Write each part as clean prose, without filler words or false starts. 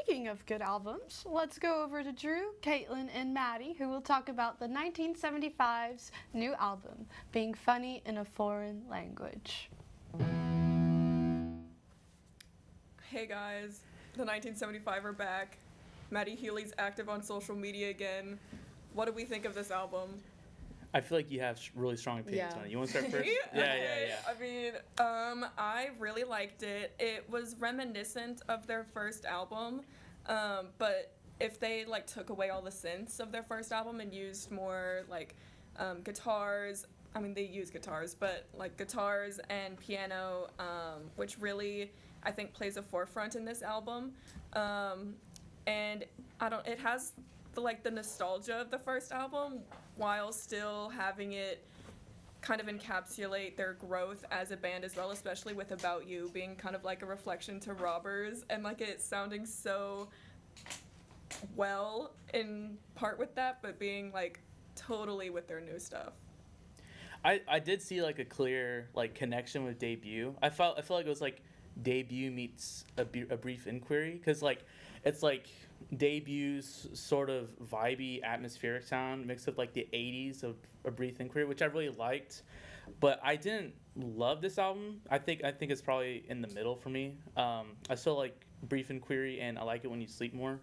Speaking of good albums, let's go over to Drew, Caitlin, and Maddie, who will talk about the 1975's new album, Being Funny in a Foreign Language. Hey guys, the 1975 are back. Maddie Healy's active on social media again. What do we think of this album? I feel like you have really strong opinions on it. You want to start first? Yeah. I mean, I really liked it. It was reminiscent of their first album, but if they like took away all the synths of their first album and used more like guitars, I mean they use guitars, but like guitars and piano, which really I think plays a forefront in this album, and it has the nostalgia of the first album while still having it kind of encapsulate their growth as a band as well, especially with About You being kind of like a reflection to Robbers and like it sounding so well in part with that, but being like totally with their new stuff. I did see like a clear like connection with Debut. I felt like it was like Debut meets a Brief Inquiry, because like it's like Debut's sort of vibey atmospheric sound mixed with like the 80s of A Brief Inquiry, which I really liked, but I didn't love this album. I think it's probably in the middle for me. I still like Brief Inquiry and I like it when you sleep more.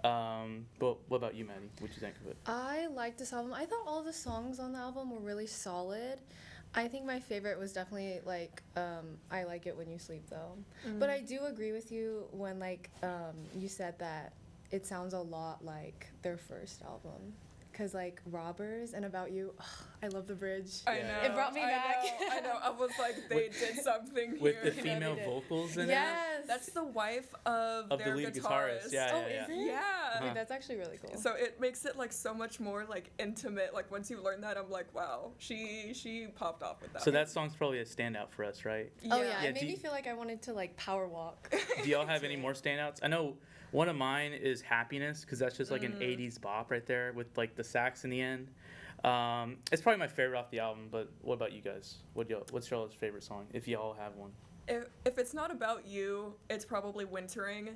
But what about you, Maddie? What'd you think of it? I liked this album. I thought all the songs on the album were really solid. I think my favorite was definitely like I Like It When You Sleep though. Mm-hmm. But I do agree with you when like you said that it sounds a lot like their first album. Because like Robbers and About You, I love the bridge. I know. It brought me back. I know. I was like, they did something here. With the female vocals in it? Yes. That's the wife of their the lead guitarist. Yeah. Is it? Yeah. Okay, that's actually really cool. So it makes it like so much more like intimate. Like once you learn that, I'm like, wow, she popped off with that. So that song's probably a standout for us, right? Oh yeah, it made me feel like I wanted to like power walk. Do y'all have any more standouts? I know one of mine is Happiness, because that's just like an 80s bop right there with like the sax in the end. It's probably my favorite off the album, but what about you guys? What's y'all's favorite song, if y'all have one? If it's not About You, it's probably Wintering,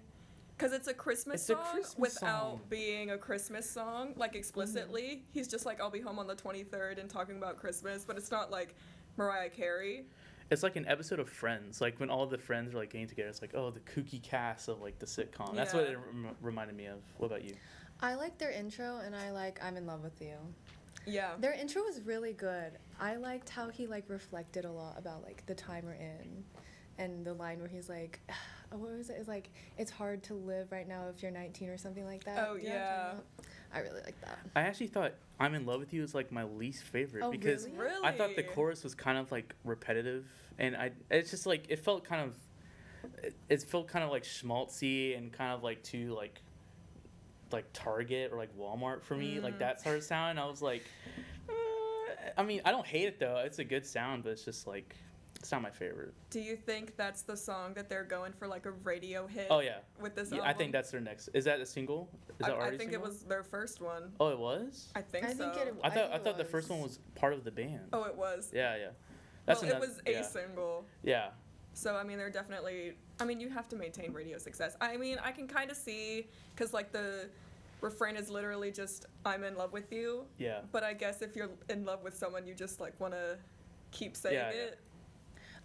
because it's a Christmas song without being a Christmas song, like explicitly. Mm-hmm. He's just like, I'll be home on the 23rd and talking about Christmas, but it's not like Mariah Carey. It's like an episode of Friends, like when all the friends are like getting together. It's like, oh, the kooky cast of like the sitcom. That's what it reminded me of. What about you? I like their intro, and I like I'm in Love with You. Yeah. Their intro was really good. I liked how he like reflected a lot about like the time we're in, and the line where he's like, what was it? It's like, it's hard to live right now if you're 19 or something like that. Oh yeah. I really like that. I actually thought I'm in Love with You is like my least favorite, because really? I thought the chorus was kind of like repetitive, and it's just like it felt kind of like schmaltzy and kind of like too like Target or like Walmart for me, like that sort of sound. And I was like, I mean, I don't hate it though. It's a good sound, but it's just like, it's not my favorite. Do you think that's the song that they're going for, like a radio hit? Oh yeah. With this album? I think that's their next. Is that a single? Is that already I think single? it was their first one. Oh, it was? I think so. I thought the first one was part of the band. Oh, it was. Yeah. It was a single. Yeah. So I mean, they're definitely. I mean, you have to maintain radio success. I mean, I can kind of see, because like the refrain is literally just "I'm in love with you." Yeah. But I guess if you're in love with someone, you just like want to keep saying it.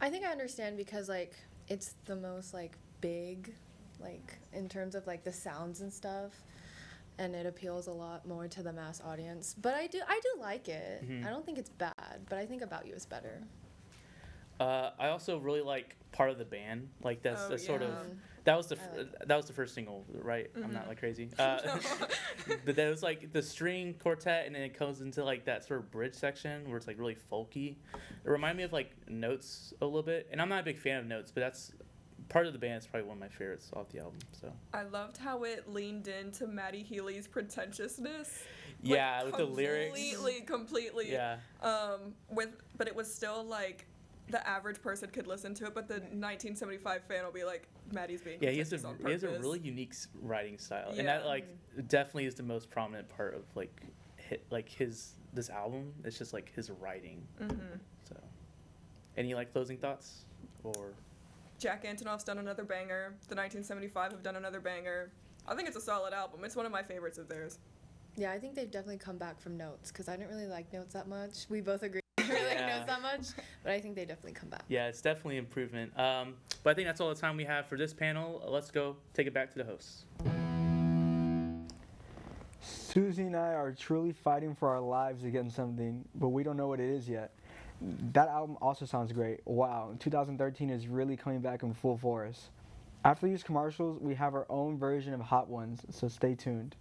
I think I understand, because like it's the most like big, like in terms of like the sounds and stuff, and it appeals a lot more to the mass audience. But I do like it. Mm-hmm. I don't think it's bad, but I think About You is better. I also really like Part of the Band. Like that's sort of that was the first single, right? Mm-hmm. I'm not like crazy. But that was like the string quartet, and then it goes into like that sort of bridge section where it's like really folky. It reminded me of like Notes a little bit, and I'm not a big fan of Notes, but that's Part of the Band is probably one of my favorites off the album. So I loved how it leaned into Maddie Healy's pretentiousness. Yeah, with the lyrics. Completely. Yeah. But it was still like, the average person could listen to it, but the 1975 fan will be like, Maddie's being pretentious on purpose. He has a really unique writing style, yeah. And that like definitely is the most prominent part of this album. It's just like his writing. Mm-hmm. So, any like closing thoughts, or? Jack Antonoff's done another banger. The 1975 have done another banger. I think it's a solid album. It's one of my favorites of theirs. Yeah, I think they've definitely come back from Notes because I didn't really like Notes that much. We both agree I didn't really like Yeah. Notes that much, but I think they definitely come back. Yeah, it's definitely improvement. But I think that's all the time we have for this panel. Let's go take it back to the hosts. Susie and I are truly fighting for our lives against something, but we don't know what it is yet. That album also sounds great. Wow, 2013 is really coming back in full force. After these commercials, we have our own version of Hot Ones, so stay tuned.